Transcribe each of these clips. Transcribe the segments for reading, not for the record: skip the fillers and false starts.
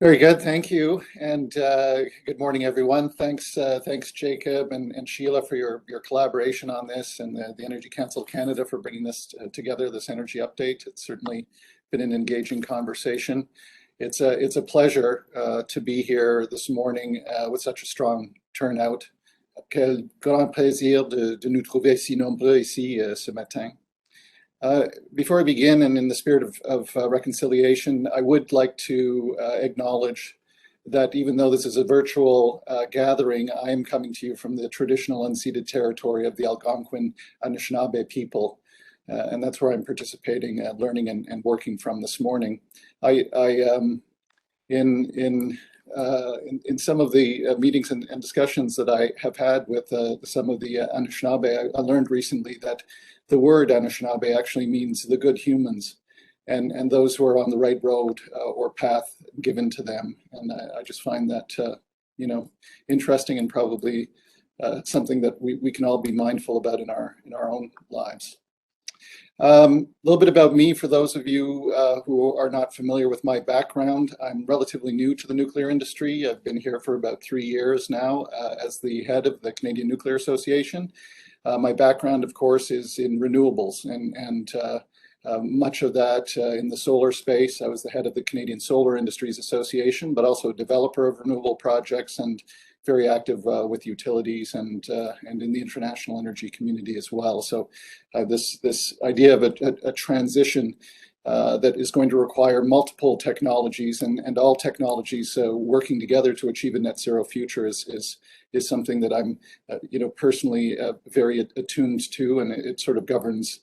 Very good, thank you, and good morning, everyone. Thanks, Jacob and Sheila for your collaboration on this, and the Energy Council of Canada for bringing this together, this energy update. It's certainly been an engaging conversation. It's a pleasure to be here this morning with such a strong turnout. Quel grand plaisir de nous trouver si nombreux ici ce matin. Before I begin, and in the spirit of reconciliation, I would like to acknowledge that even though this is a virtual gathering, I am coming to you from the traditional unceded territory of the Algonquin Anishinaabe people. And that's where I'm participating, learning and working from this morning. In some of the meetings and discussions that I have had with some of the Anishinaabe, I learned recently that the word Anishinaabe actually means the good humans, and those who are on the right road or path given to them. And I just find that interesting, and probably something that we can all be mindful about in our own lives. A little bit about me for those of you who are not familiar with my background. I'm relatively new to the nuclear industry. I've been here for about 3 years now as the head of the Canadian Nuclear Association. My background, of course, is in renewables, and much of that in the solar space. I was the head of the Canadian Solar Industries Association, but also a developer of renewable projects and very active with utilities and in the international energy community as well. So this idea of a transition that is going to require multiple technologies and all technologies working together to achieve a net zero future is something that I'm personally very attuned to, and it sort of governs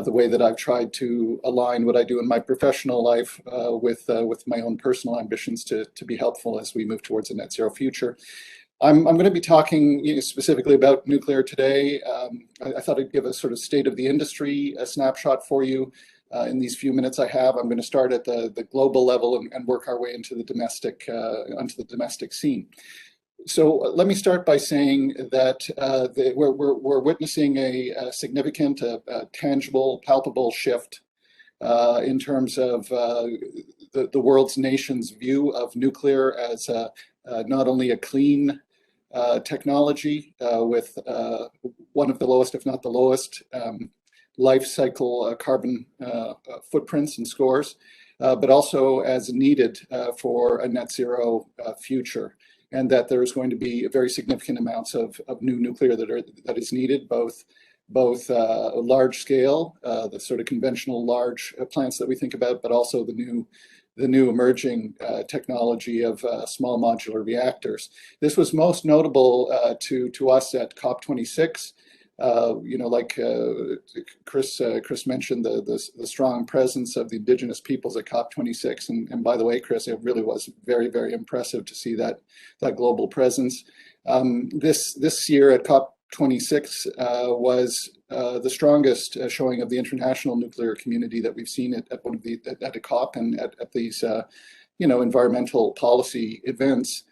the way that I've tried to align what I do in my professional life with my own personal ambitions to be helpful as we move towards a net zero future. I'm going to be talking specifically about nuclear today. I thought I'd give a sort of state of the industry, a snapshot for you in these few minutes I have. I'm going to start at the global level and work our way into the domestic scene. So let me start by saying that we're witnessing a significant, tangible, palpable shift in terms of the world's nations' view of nuclear as not only a clean technology with one of the lowest, if not the lowest, life cycle carbon footprints and scores, but also as needed for a net zero future. And that there is going to be very significant amounts of new nuclear that is needed, both large scale, the sort of conventional large plants that we think about, but also the new emerging technology of small modular reactors. This was most notable to us at COP26. Like Chris mentioned, the strong presence of the Indigenous peoples at COP26, and by the way, Chris, it really was very, very impressive to see that global presence. This year at COP26 was the strongest showing of the international nuclear community that we've seen at a COP and at these environmental policy events.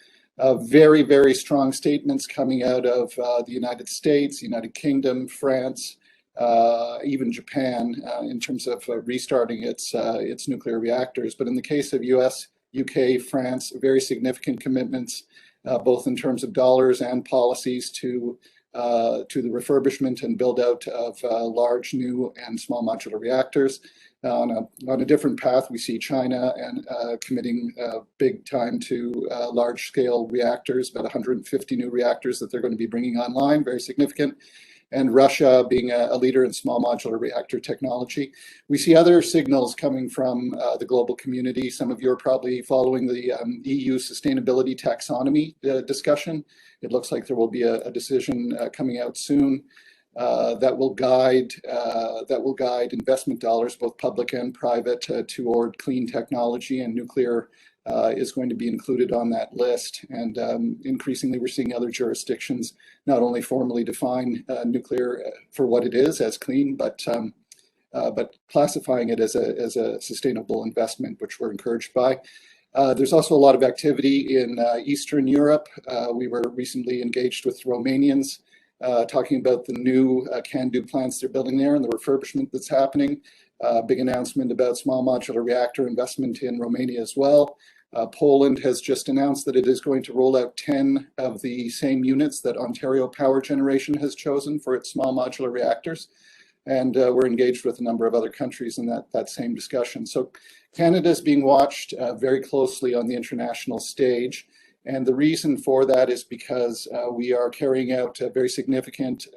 Very, very strong statements coming out of the United States, United Kingdom, France, even Japan, in terms of restarting its nuclear reactors. But in the case of US, UK, France, very significant commitments, both in terms of dollars and policies to the refurbishment and build out of large, new and small modular reactors. On a different path, we see China committing big time to large-scale reactors, about 150 new reactors that they're going to be bringing online, very significant. And Russia being a leader in small modular reactor technology. We see other signals coming from the global community. Some of you are probably following the EU sustainability taxonomy discussion. It looks like there will be a decision coming out soon that will guide investment dollars, both public and private, toward clean technology, and nuclear is going to be included on that list. And increasingly, we're seeing other jurisdictions not only formally define nuclear for what it is as clean, but classifying it as a sustainable investment, which we're encouraged by. There's also a lot of activity in Eastern Europe. We were recently engaged with Romanians talking about the new CANDU plants they're building there and the refurbishment that's happening. Big announcement about small modular reactor investment in Romania as well. Poland has just announced that it is going to roll out 10 of the same units that Ontario Power Generation has chosen for its small modular reactors. And we're engaged with a number of other countries in that same discussion. So Canada is being watched very closely on the international stage. And the reason for that is because we are carrying out a very significant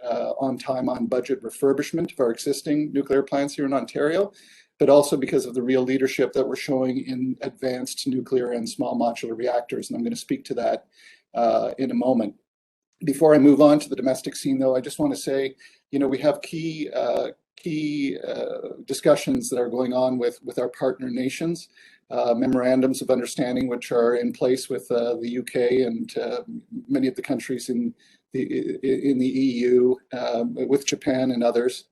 on time, on budget refurbishment of our existing nuclear plants here in Ontario, but also because of the real leadership that we're showing in advanced nuclear and small modular reactors. And I'm going to speak to that in a moment. Before I move on to the domestic scene, though, I just want to say, we have key discussions that are going on with our partner nations, memorandums of understanding which are in place with the UK and many of the countries in the EU, with Japan and others.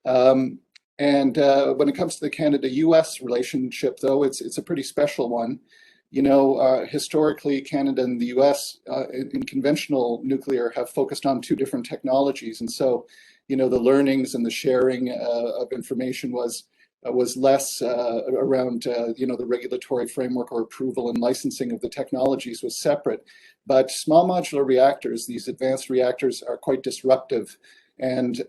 And when it comes to the Canada-US relationship, though, it's a pretty special one. Historically, Canada and the US in conventional nuclear have focused on two different technologies. And so, the learnings and the sharing of information was less around, the regulatory framework or approval and licensing of the technologies was separate. But small modular reactors, these advanced reactors, are quite disruptive. And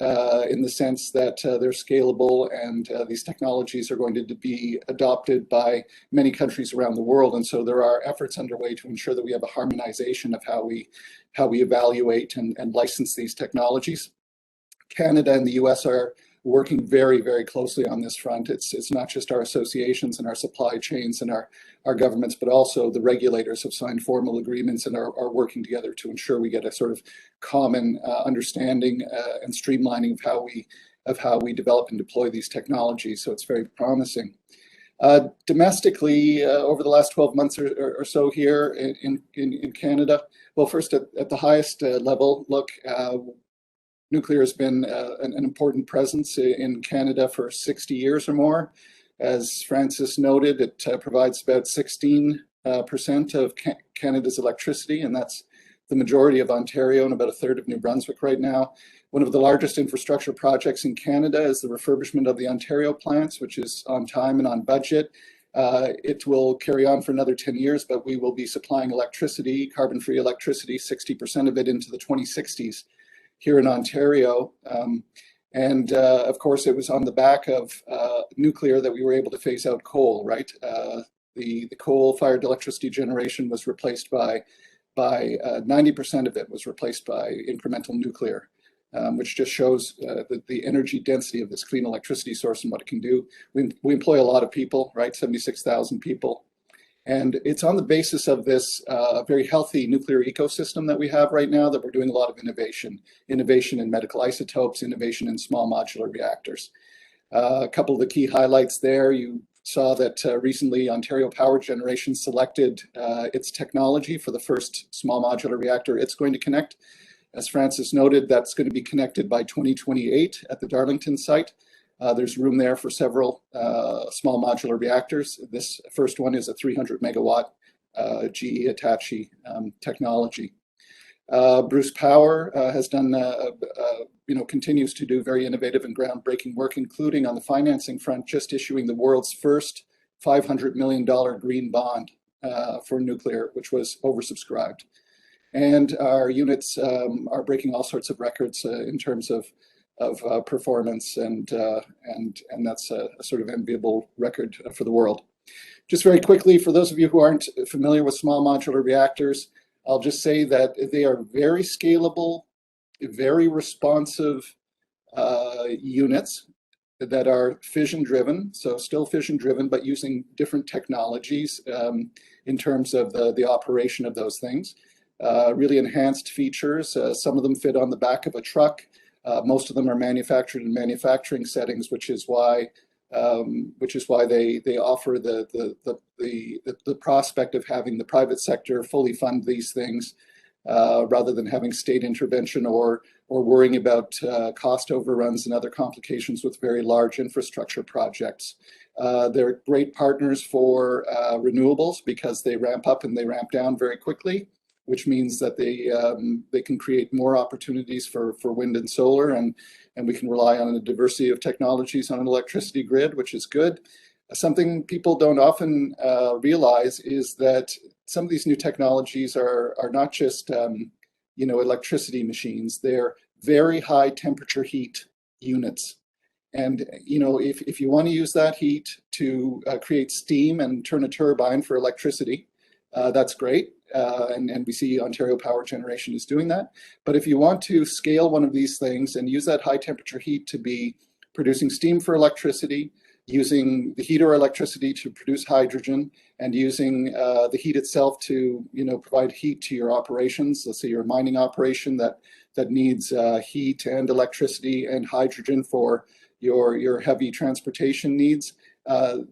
in the sense that they're scalable, and these technologies are going to be adopted by many countries around the world. And so there are efforts underway to ensure that we have a harmonization of how we evaluate and license these technologies. Canada and the US are working very, very closely on this front. It's not just our associations and our supply chains and our governments, but also the regulators have signed formal agreements and are working together to ensure we get a sort of common understanding and streamlining of how we develop and deploy these technologies. So it's very promising. Domestically, over the last 12 months or so here in Canada, well, first at the highest level, look, nuclear has been an important presence in Canada for 60 years or more. As Francis noted, it provides about 16% of Canada's electricity, and that's the majority of Ontario and about a third of New Brunswick right now. One of the largest infrastructure projects in Canada is the refurbishment of the Ontario plants, which is on time and on budget. It will carry on for another 10 years, but we will be supplying electricity, carbon-free electricity, 60% of it into the 2060s. Here in Ontario. Of course, it was on the back of nuclear that we were able to phase out coal, right? The coal-fired electricity generation was replaced by 90% of it was replaced by incremental nuclear, which just shows the energy density of this clean electricity source and what it can do. We employ a lot of people, right? 76,000 people. And it's on the basis of this very healthy nuclear ecosystem that we have right now that we're doing a lot of innovation in medical isotopes, innovation in small modular reactors. A couple of the key highlights there, you saw that recently Ontario Power Generation selected its technology for the first small modular reactor it's going to connect. As Francis noted, that's going to be connected by 2028 at the Darlington site. There's room there for several small modular reactors. This first one is a 300 megawatt GE Hitachi technology. Bruce Power has done, continues to do very innovative and groundbreaking work, including on the financing front, just issuing the world's first $500 million green bond for nuclear, which was oversubscribed. And our units are breaking all sorts of records in terms of performance, and that's a sort of enviable record for the world. Just very quickly, for those of you who aren't familiar with small modular reactors, I'll just say that they are very scalable, very responsive units that are fission driven, so still fission driven, but using different technologies in terms of the operation of those things. Really enhanced features. Some of them fit on the back of a truck. Most of them are manufactured in manufacturing settings, which is why they offer the prospect of having the private sector fully fund these things, rather than having state intervention or worrying about cost overruns and other complications with very large infrastructure projects. They're great partners for renewables because they ramp up and they ramp down very quickly, which means that they can create more opportunities for wind and solar, and we can rely on a diversity of technologies on an electricity grid, which is good. Something people don't often realize is that some of these new technologies are not just electricity machines. They're very high temperature heat units. And if you want to use that heat to create steam and turn a turbine for electricity, that's great. And we see Ontario Power Generation is doing that. But if you want to scale one of these things and use that high temperature heat to be producing steam for electricity, using the heat or electricity to produce hydrogen, and using the heat itself to provide heat to your operations. Let's say you're a mining operation that needs heat and electricity and hydrogen for your heavy transportation needs.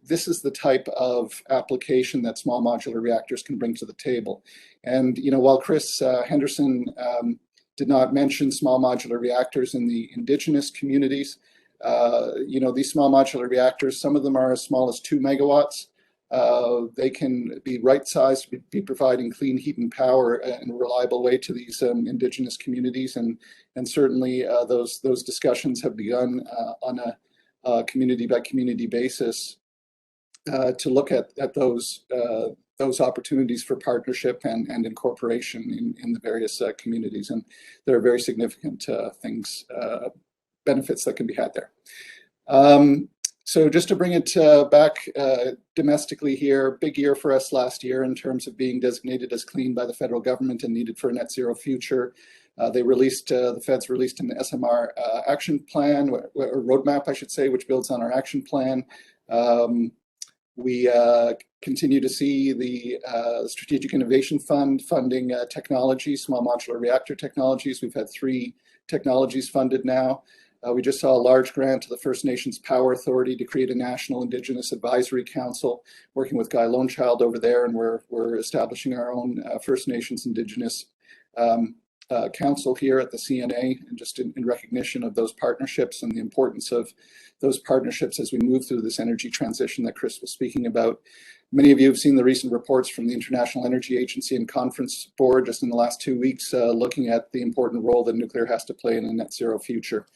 This is the type of application that small modular reactors can bring to the table. And while Chris Henderson did not mention small modular reactors in the Indigenous communities, these small modular reactors, some of them are as small as 2 megawatts. They can be right-sized, be providing clean heat and power in a reliable way to these Indigenous communities, and certainly those discussions have begun on a community-by-community basis to look at those opportunities for partnership and incorporation in the various communities, and there are very significant benefits that can be had there. So just to bring it back domestically here, big year for us last year in terms of being designated as clean by the federal government and needed for a net zero future. The feds released an SMR action plan, or roadmap, I should say, which builds on our action plan. We continue to see the Strategic Innovation Fund funding technology, small modular reactor technologies. We've had 3 technologies funded now. We just saw a large grant to the First Nations Power Authority to create a National Indigenous Advisory Council, working with Guy Lonechild over there, and we're establishing our own First Nations Indigenous council here at the CNA, and just in recognition of those partnerships and the importance of those partnerships as we move through this energy transition that Chris was speaking about. Many of you have seen the recent reports from the International Energy Agency and Conference Board just in the last 2 weeks, looking at the important role that nuclear has to play in a net zero future.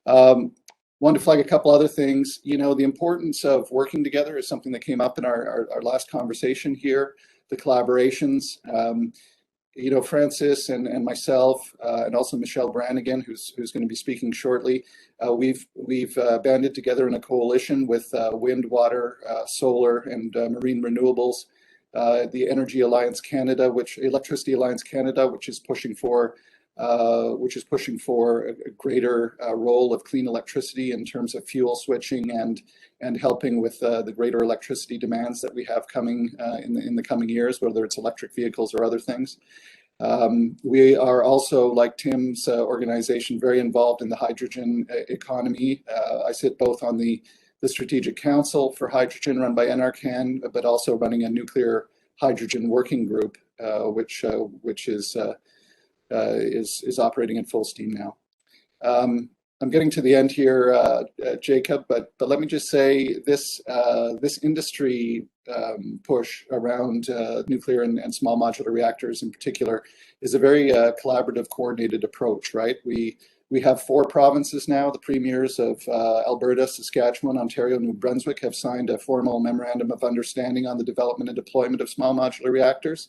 Wanted to flag a couple other things. The importance of working together is something that came up in our last conversation here, the collaborations. Francis and myself, and also Michelle Brannigan, who's going to be speaking shortly, we've banded together in a coalition with wind, water, solar, and marine renewables. The Electricity Alliance Canada, which is pushing for a greater role of clean electricity in terms of fuel switching and helping with the greater electricity demands that we have coming in the coming years, whether it's electric vehicles or other things. We are also, like Tim's organization, very involved in the hydrogen economy. I sit both on the Strategic Council for Hydrogen run by NRCan, but also running a nuclear hydrogen working group, which is operating at full steam now. I'm getting to the end here, Jacob, but let me just say this industry push around nuclear and small modular reactors in particular is a very collaborative, coordinated approach, right? We have 4 provinces now. The premiers of Alberta, Saskatchewan, Ontario, New Brunswick have signed a formal memorandum of understanding on the development and deployment of small modular reactors.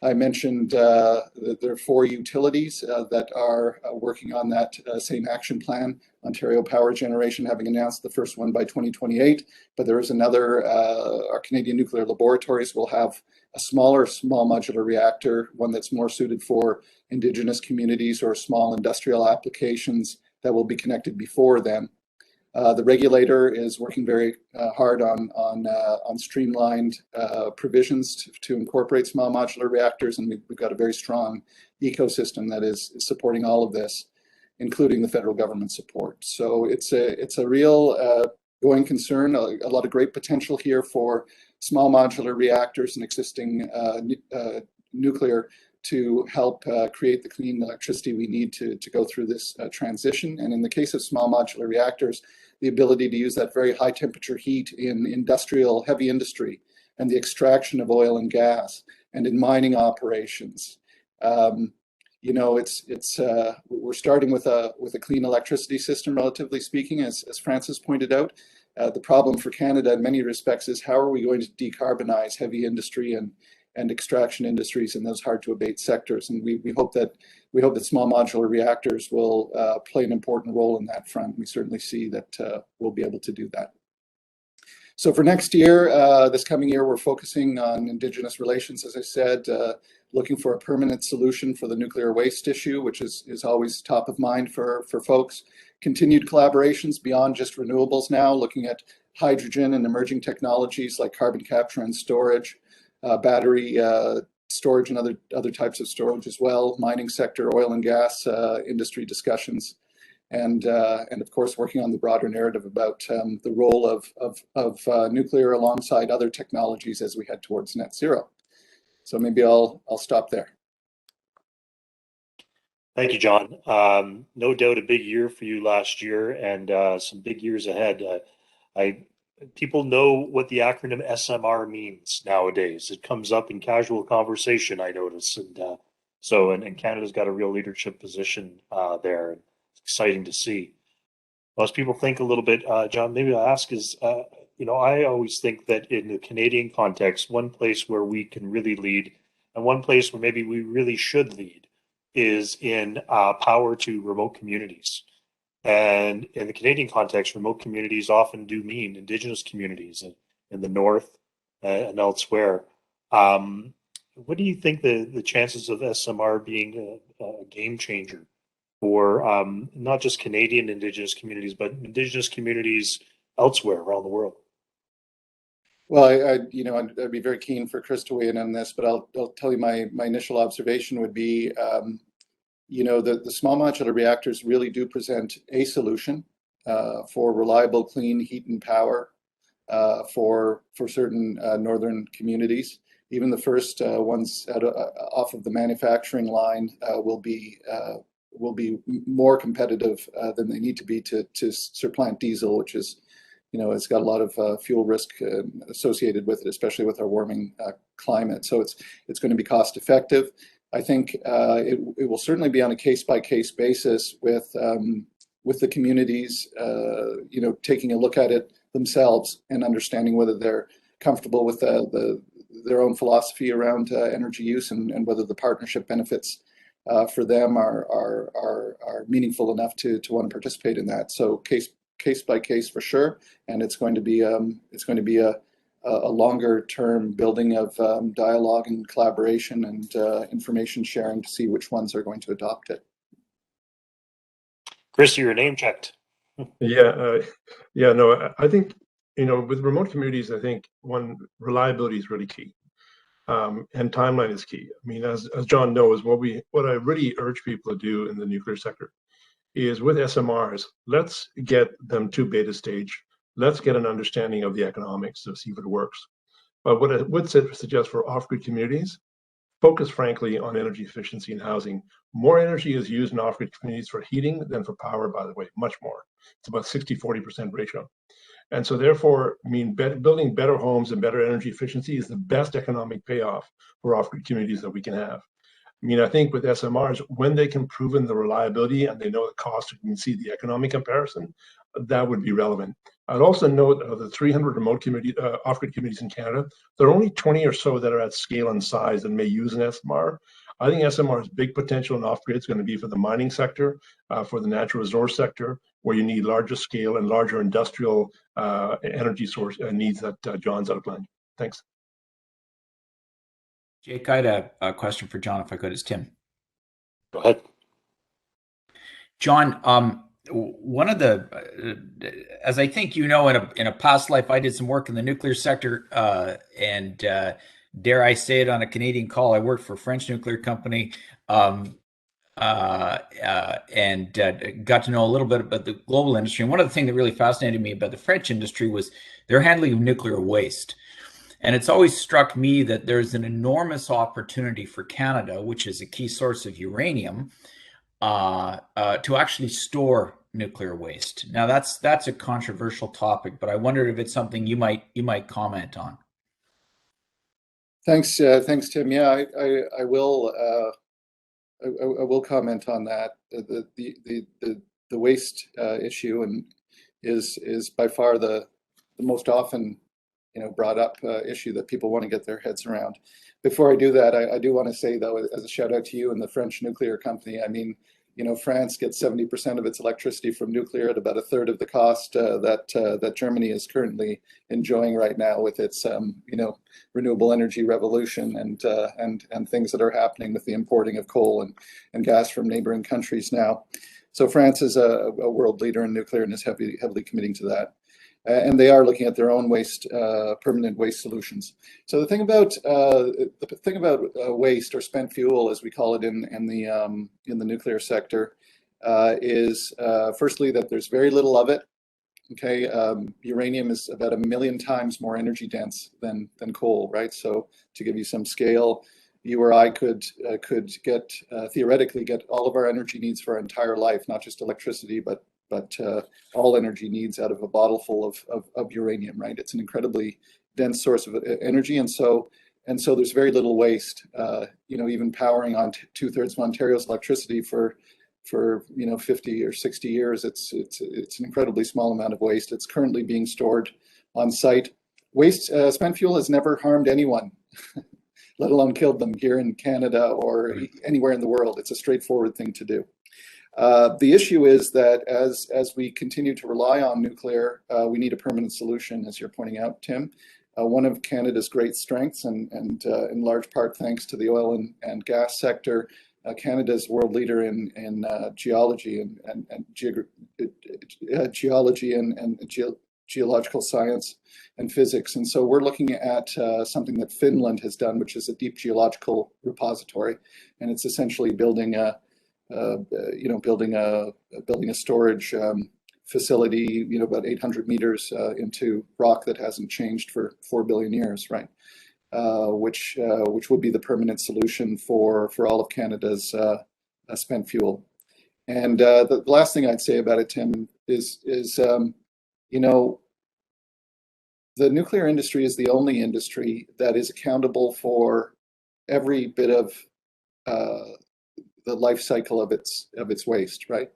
I mentioned that there are 4 utilities that are working on that same action plan. Ontario Power Generation having announced the first one by 2028, but there is another, our Canadian Nuclear Laboratories will have a smaller small modular reactor, one that's more suited for Indigenous communities or small industrial applications that will be connected before then. The regulator is working very hard on streamlined provisions to incorporate small modular reactors, and we've got a very strong ecosystem that is supporting all of this, including the federal government support. So it's a real going concern, a lot of great potential here for small modular reactors and existing nuclear to help create the clean electricity we need to go through this transition. And in the case of small modular reactors, the ability to use that very high temperature heat in heavy industry and the extraction of oil and gas and in mining operations. We're starting with a clean electricity system, relatively speaking, as Francis pointed out. The problem for Canada in many respects is how are we going to decarbonize heavy industry and extraction industries in those hard to abate sectors? And we hope that small modular reactors will play an important role in that front. We certainly see that we'll be able to do that. So for next year, this coming year, we're focusing on Indigenous relations, as I said, looking for a permanent solution for the nuclear waste issue, which is always top of mind for folks. Continued collaborations beyond just renewables now, looking at hydrogen and emerging technologies like carbon capture and storage, battery storage and other types of storage as well, mining sector, oil and gas industry discussions. And of course, working on the broader narrative about the role of nuclear alongside other technologies as we head towards net zero. So maybe I'll stop there. Thank you, John. No doubt a big year for you last year, and some big years ahead. People know what the acronym SMR means nowadays. It comes up in casual conversation, I notice, and Canada's got a real leadership position there. It's exciting to see. Most people think a little bit, John, maybe I'll ask is, I always think that in the Canadian context, one place where we can really lead and one place where maybe we really should lead is in power to remote communities. And in the Canadian context, remote communities often do mean Indigenous communities in the north and elsewhere. What do you think the chances of SMR being a game changer for not just Canadian Indigenous communities, but Indigenous communities elsewhere around the world? Well, I'd be very keen for Chris to weigh in on this, but I'll tell you my initial observation would be, the small modular reactors really do present a solution for reliable, clean heat and power for certain northern communities. Even the first ones off of the manufacturing line will be more competitive than they need to be to supplant diesel, which is, it's got a lot of fuel risk associated with it, especially with our warming climate. So it's going to be cost effective. I think it will certainly be on a case-by-case basis with the communities, taking a look at it themselves and understanding whether they're comfortable with their own philosophy around energy use and whether the partnership benefits for them are meaningful enough to want to participate in that. So case by case for sure, and it's going to be a longer term building of dialogue and collaboration and information sharing to see which ones are going to adopt it. Chris, you're name checked. No, I think, with remote communities, I think reliability is really key. And timeline is key. I mean, as John knows, what I really urge people to do in the nuclear sector is with SMRs, let's get them to beta stage. Let's get an understanding of the economics to see if it works. But what I would suggest for off-grid communities, focus frankly on energy efficiency in housing. More energy is used in off-grid communities for heating than for power, by the way, much more. It's about 60-40% ratio. And so therefore, building better homes and better energy efficiency is the best economic payoff for off-grid communities that we can have. I think with SMRs, when they can prove in the reliability and they know the cost, you can see the economic comparison, that would be relevant. I'd also note of the 300 remote off-grid communities in Canada, there are only 20 or so that are at scale and size and may use an SMR. I think SMR's big potential in off-grid is going to be for the mining sector, for the natural resource sector, where you need larger scale and larger industrial energy source needs that John's outlined. Thanks. Jake, I had a question for John, if I could. It's Tim. Go ahead. John, one of as I think in a past life, I did some work in the nuclear sector, and dare I say it on a Canadian call, I worked for a French nuclear company, and got to know a little bit about the global industry. And one of the things that really fascinated me about the French industry was their handling of nuclear waste. And it's always struck me that there's an enormous opportunity for Canada, which is a key source of uranium, to actually store nuclear waste. Now, that's a controversial topic, but I wondered if it's something you might comment on. Thanks, Tim. Yeah, I will. I will comment on that. The waste issue is by far the most often brought up issue that people want to get their heads around. Before I do that, I do want to say, though, as a shout out to you and the French nuclear company, I mean, France gets 70% of its electricity from nuclear at about a third of the cost that Germany is currently enjoying right now with its renewable energy revolution and things that are happening with the importing of coal and gas from neighboring countries now. So France is a world leader in nuclear and is heavily committing to that. And they are looking at their own permanent waste solutions. So the thing about waste, or spent fuel, as we call it in the nuclear sector, is firstly that there's very little of it. Okay, uranium is about 1 million times more energy dense than coal, right? So to give you some scale, you or I could theoretically get all of our energy needs for our entire life, not just electricity, but all energy needs out of a bottle full of uranium, right? It's an incredibly dense source of energy, and so there's very little waste. Even powering on 2/3 of Ontario's electricity for 50 or 60 years, it's an incredibly small amount of waste. It's currently being stored on site. Waste, spent fuel has never harmed anyone, let alone killed them here in Canada or anywhere in the world. It's a straightforward thing to do. The issue is that as we continue to rely on nuclear, we need a permanent solution, as you're pointing out, Tim. One of Canada's great strengths, and in large part thanks to the oil and gas sector, Canada's world leader in geology and geological science and physics. And so we're looking at something that Finland has done, which is a deep geological repository, and it's essentially building a storage facility, about 800 meters into rock that hasn't changed for 4 billion years, right? Which would be the permanent solution for all of Canada's spent fuel. And the last thing I'd say about it, Tim, is the nuclear industry is the only industry that is accountable for every bit of the life cycle of its waste, right?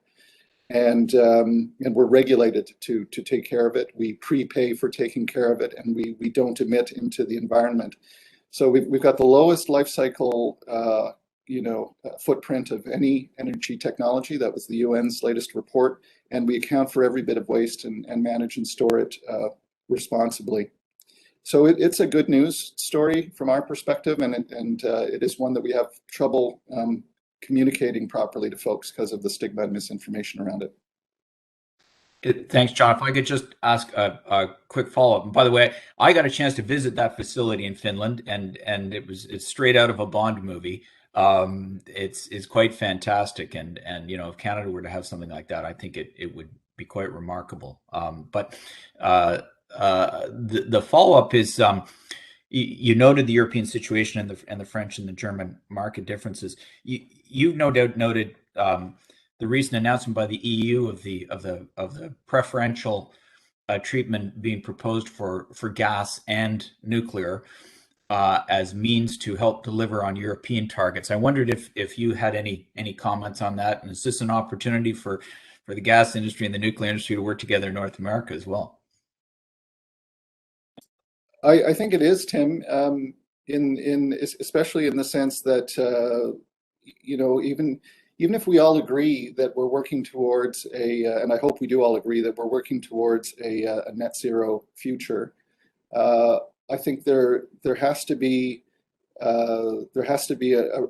And we're regulated to take care of it. We prepay for taking care of it, and we don't emit into the environment. So we've got the lowest life cycle footprint of any energy technology. That was the UN's latest report, and we account for every bit of waste and manage and store it responsibly. So it's a good news story from our perspective, and it is one that we have trouble communicating properly to folks because of the stigma and misinformation around it. Thanks, John. If I could just ask a quick follow-up. And by the way, I got a chance to visit that facility in Finland, and it's straight out of a Bond movie. It's quite fantastic, and if Canada were to have something like that, I think it would be quite remarkable. But the follow-up is, you noted the European situation and the French and the German market differences. You no doubt noted the recent announcement by the EU of the preferential treatment being proposed for gas and nuclear as means to help deliver on European targets. I wondered if you had any comments on that, and is this an opportunity for the gas industry and the nuclear industry to work together in North America as well? I think it is, Tim, especially in the sense that even if we all agree that we're working towards and I hope we do all agree that we're working towards a net zero future, I think there has to be a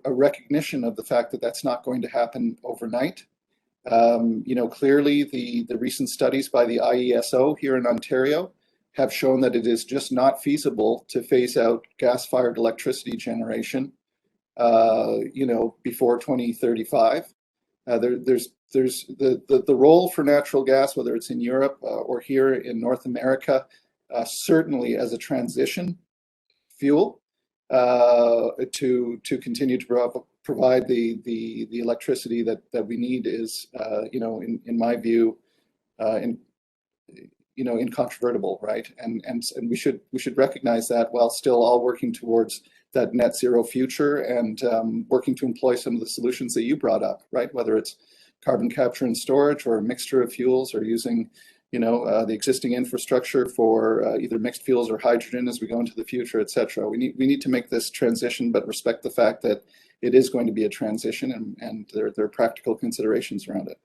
recognition of the fact that that's not going to happen overnight. Clearly the recent studies by the IESO here in Ontario have shown that it is just not feasible to phase out gas-fired electricity generation, before 2035. There's the role for natural gas, whether it's in Europe or here in North America, certainly as a transition fuel to continue to provide the electricity that we need is, in my view, incontrovertible, right? And we should recognize that while still all working towards that net zero future and working to employ some of the solutions that you brought up, right? Whether it's carbon capture and storage or a mixture of fuels or using the existing infrastructure for either mixed fuels or hydrogen as we go into the future, et cetera. We need to make this transition, but respect the fact that it is going to be a transition, and there are practical considerations around it.